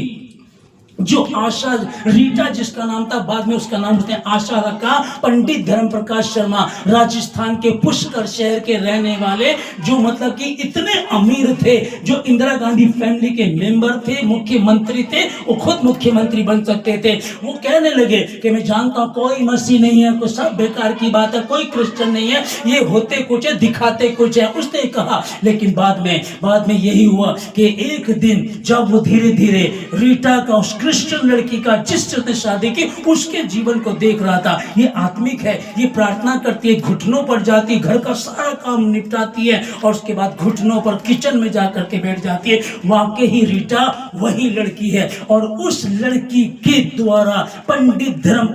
Speaker 1: जो आशा, रीटा जिसका नाम था, बाद में उसका नाम उसने आशा रखा। पंडित धर्म प्रकाश शर्मा, राजस्थान के पुष्कर शहर के रहने वाले, जो मतलब कि इतने अमीर थे, जो इंदिरा गांधी फैमिली के मेंबर थे, मुख्यमंत्री थे, वो खुद मुख्यमंत्री बन सकते थे। वो कहने लगे कि मैं जानता हूं कोई मसीह नहीं है, कोई सब बेकार की बात है, कोई क्रिश्चियन नहीं है, ये होते कुछ है, दिखाते कुछ है, उसने कहा। लेकिन बाद में यही हुआ कि एक दिन जब वो धीरे धीरे रीटा का, उस क्रिश्चियन लड़की का जिसने शादी की, उसके जीवन को देख रहा था। ये आत्मिक है, ये प्रार्थना करती है, घुटनों पर जाती है, घर का सारा काम निपटाती है और उसके बाद घुटनों पर किचन में जाकर के बैठ जाती है। वाकई ही रीटा वही लड़की है। और उस लड़की के द्वारा पंडित धर्म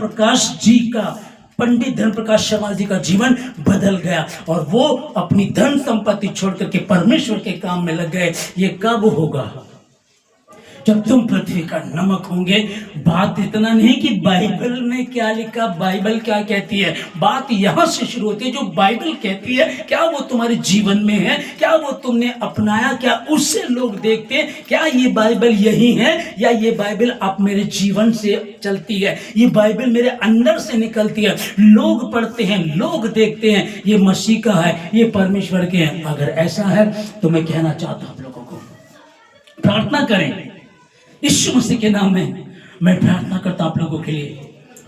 Speaker 1: प्रकाश शर्मा जी का जीवन बदल गया और वो अपनी धन संपत्ति छोड़ करके परमेश्वर के काम में लग गए। ये कब होगा? जब तुम पृथ्वी का नमक होंगे। बात इतना नहीं कि बाइबल में क्या लिखा, बाइबल क्या कहती है, बात यहां से शुरू होती है। जो बाइबल कहती है, क्या वो तुम्हारे जीवन में है? क्या वो तुमने अपनाया? क्या उससे लोग देखते हैं क्या ये बाइबल यही है, या ये बाइबल आप मेरे जीवन से चलती है, ये बाइबल मेरे अंदर से निकलती है? लोग पढ़ते हैं, लोग देखते हैं, ये मसीह का है, ये परमेश्वर के हैं। अगर ऐसा है तो मैं कहना चाहता हूं आप लोगों को, प्रार्थना करें यीशु मसीह के नाम में। मैं प्रार्थना करता हूं आप लोगों के लिए,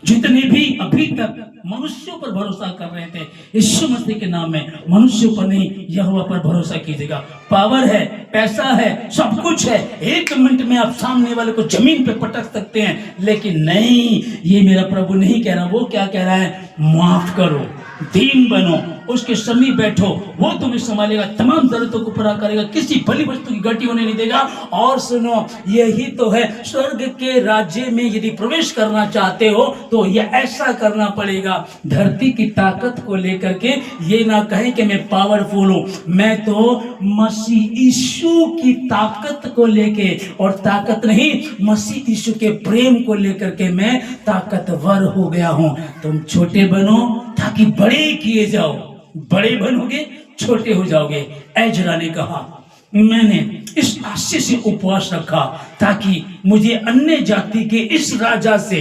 Speaker 1: जितने भी अभी तक मनुष्यों पर भरोसा कर रहे थे, यीशु मसीह के नाम में मनुष्यों पर नहीं, यहोवा पर भरोसा कीजिएगा। पावर है, पैसा है, सब कुछ है, 1 मिनट में आप सामने वाले को जमीन पे पटक सकते हैं। लेकिन नहीं, ये मेरा प्रभु नहीं कह रहा। वो क्या कह रहा है? माफ करो, दीन बनो, उसके समीप बैठो, वो तुम्हें संभालेगा, तमाम जरूरतों को पूरा करेगा, किसी भली वस्तु की घटी होने नहीं देगा। और सुनो, यही तो है, स्वर्ग के राज्य में यदि प्रवेश करना चाहते हो तो ये ऐसा करना पड़ेगा। धरती की ताकत को लेकर के ये ना कहें कि मैं पावरफुल हूं, मैं तो मसीह यीशु की ताकत को लेके, और ताकत नहीं, मसीह यीशु के प्रेम को लेकर के मैं ताकतवर हो गया हूं। तुम छोटे बनो ताकि बड़े किए जाओ, बड़े बनोगे छोटे हो जाओगे। एजरा ने कहा, मैंने इस आशय से उपवास रखा ताकि मुझे अन्य जाति के इस राजा से,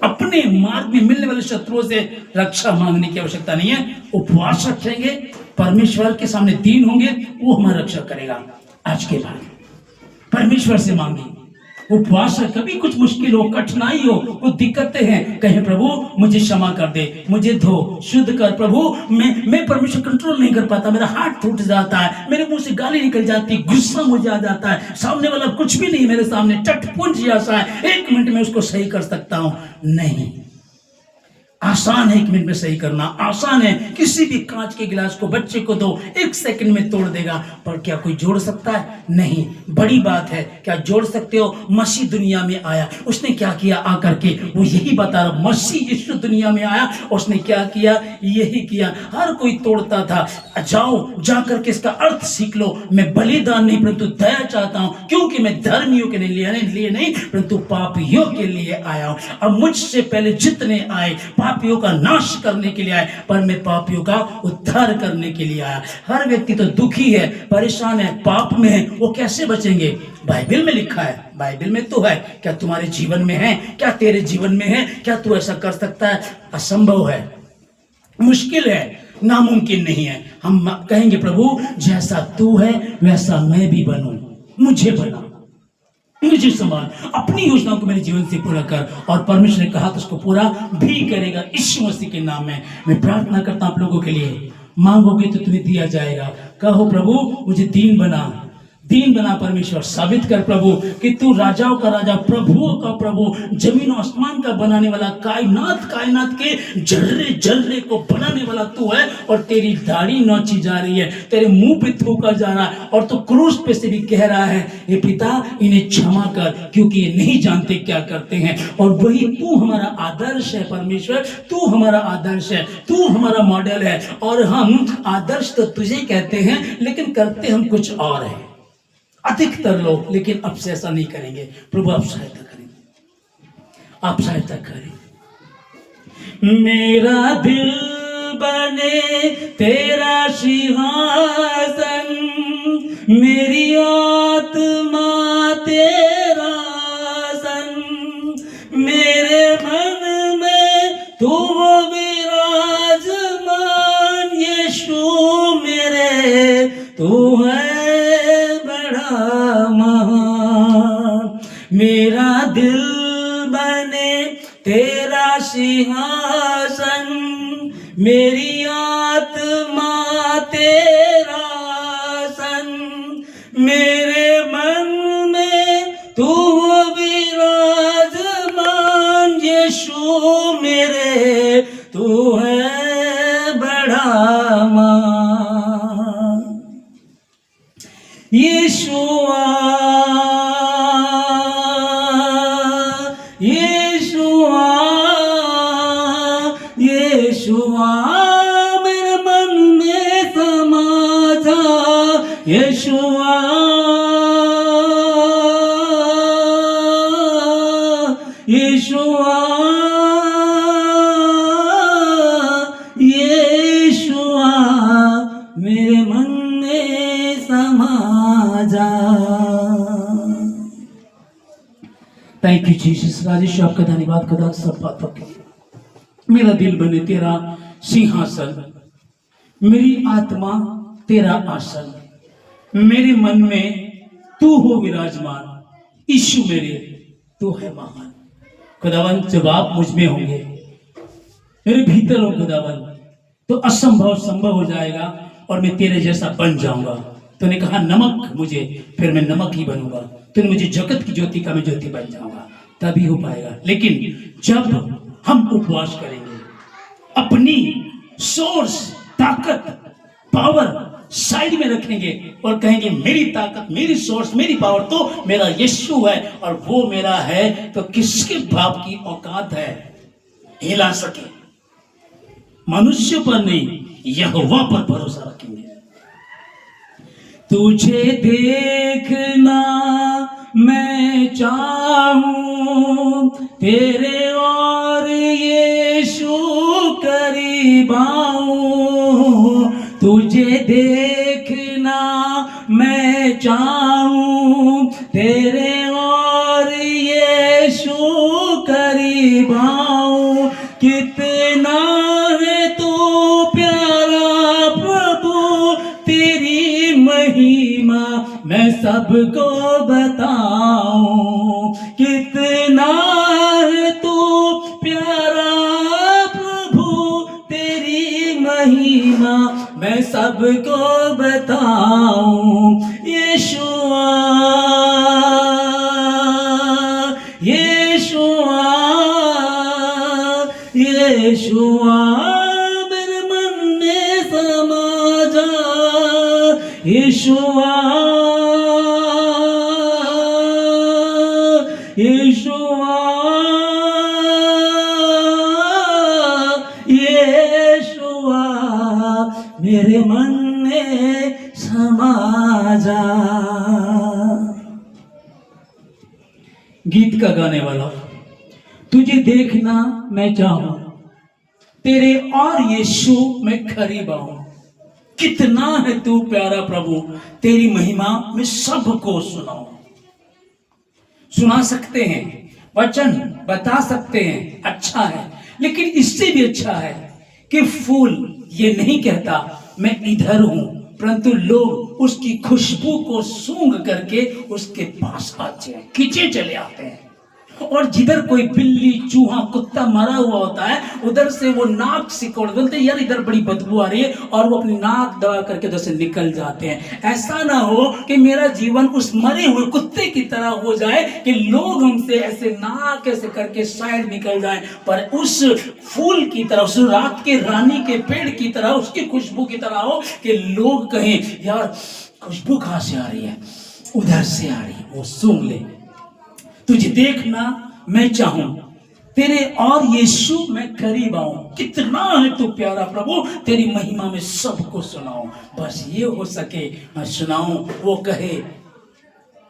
Speaker 1: अपने मार्ग में मिलने वाले शत्रुओं से रक्षा मांगने की आवश्यकता नहीं है। उपवास रखेंगे, परमेश्वर के सामने दीन होंगे, वो हमारी रक्षा करेगा। आज के बाद परमेश्वर से मांगे, उपवास है। कभी कुछ मुश्किल हो, कठिनाई हो, कुछ दिक्कतें हैं, कहें प्रभु मुझे क्षमा कर दे, मुझे धो, शुद्ध कर प्रभु। मैं परमेश्वर कंट्रोल नहीं कर पाता, मेरा हाथ टूट जाता है, मेरे मुंह से गाली निकल जाती, गुस्सा मुझे आ जाता है, सामने वाला कुछ भी नहीं मेरे सामने, टटपुंज जैसा है, 1 मिनट में उसको सही कर सकता हूं। नहीं, आसान है 1 मिनट में सही करना, आसान है। किसी भी कांच के गिलास को बच्चे को दो, 1 सेकंड में तोड़ देगा। पर क्या कोई जोड़ सकता है? नहीं। बड़ी बात है, क्या जोड़ सकते हो? मसीह दुनिया में आया, उसने क्या किया आकर के? वो यही बता रहा, मसीह यीशु दुनिया में आया, उसने क्या किया? यही किया। हर कोई तोड़ता था, जाओ जाकर के इसका अर्थ सीख लो। मैं बलिदान नहीं परंतु दया चाहता हूं, क्योंकि मैं धर्मियों के लिए नहीं परंतु पापियों के लिए आया हूं। अब मुझसे पहले जितने आए पापियों का नाश करने के लिए आए, पर मैं पापियों का उद्धार करने के लिए आया। हर व्यक्ति तो दुखी है, परेशान है, पाप में है, वो कैसे बचेंगे? बाइबल में लिखा है, बाइबल में तो है। क्या तुम्हारे जीवन में है? क्या तेरे जीवन में है? क्या तू ऐसा कर सकता है? असंभव है, मुश्किल है, नामुमकिन नहीं है। हम कहेंगे प्रभु जैसा तू है वैसा मैं भी बनूं, मुझे बना, मुझे संभाल, अपनी योजनाओं को मेरे जीवन से पूरा कर। और परमेश्वर ने कहा तो उसको पूरा भी करेगा। यीशु मसीह के नाम में मैं प्रार्थना करता हूं आप लोगों के लिए। मांगोगे तो तुम्हें दिया जाएगा। कहो प्रभु मुझे दीन बना, दीन बना परमेश्वर। साबित कर प्रभु कि तू राजाओं का राजा, प्रभुओं का प्रभु, जमीन और आसमान का बनाने वाला, कायनात के जर्रे जर्रे को बनाने वाला तू है। और तेरी दाढ़ी नोची जा रही है, तेरे मुंह पे थूका जा रहा है, और तू क्रूस पे से भी कह रहा है हे पिता इन्हें क्षमा कर, क्योंकि ये नहीं जानते क्या करते हैं। और वही तू हमारा आदर्श है परमेश्वर, तू हमारा आदर्श है, तू हमारा मॉडल है। और हम आदर्श तो तुझे कहते हैं, लेकिन करते हम कुछ और है। अधिकतर लोग, लेकिन अब से ऐसा नहीं करेंगे। प्रभु आप सहायता करें, आप सहायता करें। मेरा दिल बने तेरा सिंहासन, मेरी आत्मा तेरा महान। मेरा दिल बने तेरा सिंहासन, मेरी आत्मा तेरा सन, मेरे मन में तू विराजमान। यीशु मेरे तू है बड़ा मान। यीशुआ यीशुआ यीशुआ मेरे मन में समा जा। यीशुआ यीशुआ यीशुआ मेरे मन में समा जा। Thank you Jesus. राजेश आपका धन्यवाद खुदा सब बातों के लिए। मेरा दिल बने तेरा सिंहासन, मेरी आत्मा तेरा आसन, मेरे मन में तू हो विराजमान। यीशु मेरे तू है महान। खुदावन जब आप मुझ में होंगे, मेरे भीतर हो खुदावन, तो असंभव संभव हो जाएगा और मैं तेरे जैसा बन जाऊंगा। तूने कहा नमक मुझे, फिर मैं नमक ही बनूंगा। तूने मुझे जगत की ज्योति का मैं ज्योति बन जाऊंगा, तभी हो पाएगा। लेकिन जब हम उपवास करेंगे, अपनी सोर्स, ताकत, पावर साइड में रखेंगे और कहेंगे मेरी ताकत, मेरी सोर्स, मेरी पावर तो मेरा यीशु है और वो मेरा है, तो किसके बाप की औकात है हिला सके? मनुष्य पर नहीं, यहोवा पर भरोसा रखेंगे। तुझे देखना मैं चाहूं, तेरे और यीशु करीब आऊं। तुझे देखना मैं चाहूं, तेरे और यीशु करीब आऊं। कितना है तू प्यारा प्रभु, तेरी महिमा मैं सबको बताऊं। कितना है तू प्यारा प्रभु, तेरी महिमा मैं सबको बताऊं। यीशुआ यीशुआ यीशुआ मेरे मन में समा जा। यीशुआ यीशुआ यीशुआ मेरे मन में समा जा। गीत का गाने वाला, तुझे देखना मैं चाहूं, तेरे और यीशु मैं करीब आऊं। कितना है तू प्यारा प्रभु, तेरी महिमा मैं सबको सुनाऊं। सुना सकते हैं, वचन बता सकते हैं, अच्छा है, लेकिन इससे भी अच्छा है कि फूल ये नहीं कहता मैं इधर हूं, परंतु लोग उसकी खुशबू को सूंघ करके उसके पास आते हैं, खींचे चले आते हैं। और जिधर कोई बिल्ली, चूहा, कुत्ता मरा हुआ होता है, उधर से वो नाक सिकोड़ बोलते यार इधर बड़ी बदबू आ रही है, और वो अपनी नाक दबा करके उधर से निकल जाते हैं। ऐसा ना हो कि मेरा जीवन उस मरे हुए कुत्ते की तरह हो जाए कि लोग हमसे ऐसे नाक ऐसे करके साइड निकल जाए, पर उस फूल की तरह, उस रात के रानी के पेड़ की तरह, उसकी खुशबू की तरह हो कि लोग कहें यार खुशबू कहां से आ रही है, उधर से आ रही है, वो सूंघ ले। तुझे देखना मैं चाहूं, तेरे और यीशु मैं करीब आऊं। कितना है तू प्यारा प्रभु, तेरी महिमा में सबको सुनाऊं। बस ये हो सके मैं सुनाऊं, वो कहे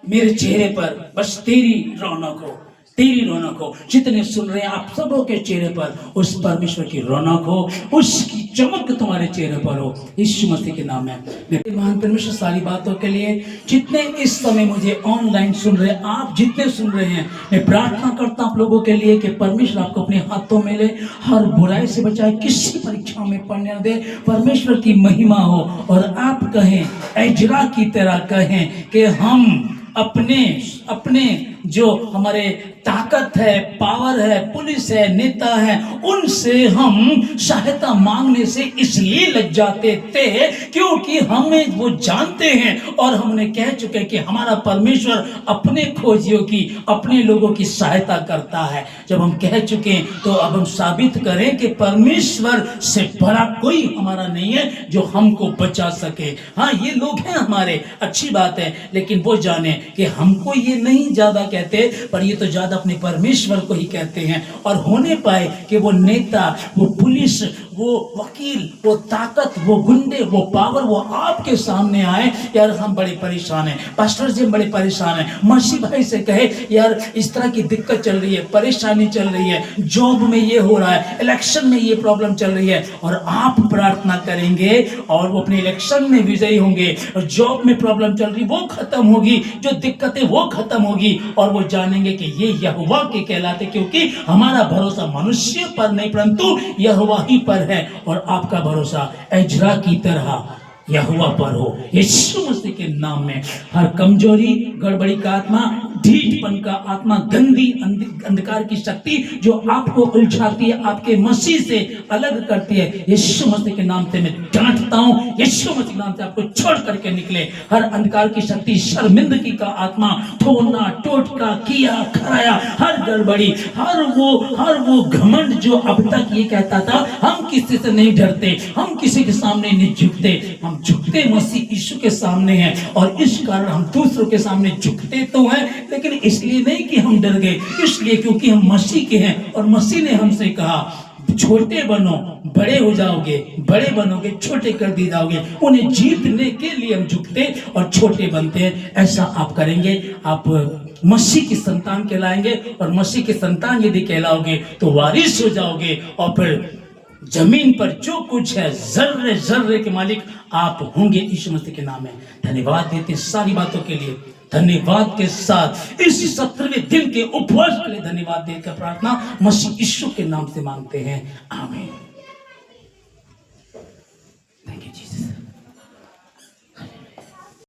Speaker 1: मेरे चेहरे पर बस तेरी रौनक हो, तेरी रौनक हो। जितने सुन रहे हैं आप सबों के चेहरे पर उस परमेश्वर की रौनक हो, उसकी चमक तुम्हारे चेहरे पर हो, यीशु मसीह के नाम में। मेरे महान परमेश्वर सारी बातों के लिए जितने इस समय मुझे ऑनलाइन सुन रहे हैं, आप जितने सुन रहे हैं, मैं प्रार्थना करता हूं आप लोगों के लिए कि परमेश्वर आपको अपने हाथों में ले, हर बुराई से बचाए, किसी परीक्षा में पढ़ने न दे, परमेश्वर की महिमा हो और आप कहें एजरा की तरह कहें कि हम अपने जो हमारे ताकत है, पावर है, पुलिस है, नेता है, उनसे हम सहायता मांगने से इसलिए लग जाते थे क्योंकि हमें वो जानते हैं और हमने कह चुके कि हमारा परमेश्वर अपने खोजियों की, अपने लोगों की सहायता करता है। जब हम कह चुके हैं तो अब हम साबित करें कि परमेश्वर से बड़ा कोई हमारा नहीं है जो हमको बचा सके। हाँ, ये लोग हैं हमारे, अच्छी बात है, लेकिन वो जाने कि हमको ये नहीं ज्यादा कहते, पर ये तो ज्यादा अपने परमेश्वर को ही कहते हैं। और होने पाए कि वो नेता, वो पुलिस, वो वकील, वो ताकत, वो गुंडे, वो पावर, वो आपके सामने आए, यार हम बड़े परेशान हैं, पास्टर जी हम बड़े परेशान हैं, मसीह भाई से कहे यार इस तरह की दिक्कत चल रही है, परेशानी चल रही है, जॉब में ये हो रहा है, इलेक्शन में ये प्रॉब्लम चल रही है, और आप प्रार्थना करेंगे और वो अपने इलेक्शन में विजयी होंगे, और जॉब में प्रॉब्लम चल रही वो खत्म होगी, जो दिक्कतें वो खत्म होगी, और वो जानेंगे कि ये यहोवा के कहलाते, क्योंकि हमारा भरोसा मनुष्य पर नहीं परंतु यहोवा ही पर है, और आपका भरोसा एजरा की तरह यहोवा पर हो। यीशु मसीह के नाम में हर कमजोरी, गड़बड़ी का आत्मा, ढीठपन का आत्मा, गंदी अंधकार की शक्ति जो आपको उलझाती है, आपके मसीह से अलग करती है, यीशु मसीह के नाम से मैं डांटता हूं, यीशु मसीह के नाम से आपको छोड़ करके निकले। हर अंधकार की शक्ति, शर्मिंदगी का आत्मा, ठोना टोटका किया खराया, हर गड़बड़ी, हर वो घमंड जो अब तक ये कहता था हम किसी से नहीं डरते, हम किसी के सामने नहीं झुकते, हम झुकते मसीह यीशु के सामने हैं, और इस कारण हम दूसरों के सामने झुकते तो हैं, लेकिन इसलिए नहीं कि हम डर गए, इसलिए क्योंकि हम मसीह के हैं, और मसीह ने हमसे कहा छोटे बनो बड़े हो जाओगे, बड़े बनोगे छोटे कर दिए जाओगे। उन्हें जीतने के लिए हम झुकते और छोटे बनते हैं। ऐसा आप करेंगे, आप मसीह की संतान कहलाएंगे, और मसीह की संतान यदि कहलाओगे तो वारिस हो जाओगे, और फिर जमीन पर जो कुछ है जर्रे जर्रे के मालिक आप होंगे यीशु मसीह के नाम में। धन्यवाद देते सारी बातों के लिए, धन्यवाद के साथ इस 17वें दिन के उपवास के लिए धन्यवाद देकर प्रार्थना मसीह यीशु के नाम से मांगते हैं, आमीन।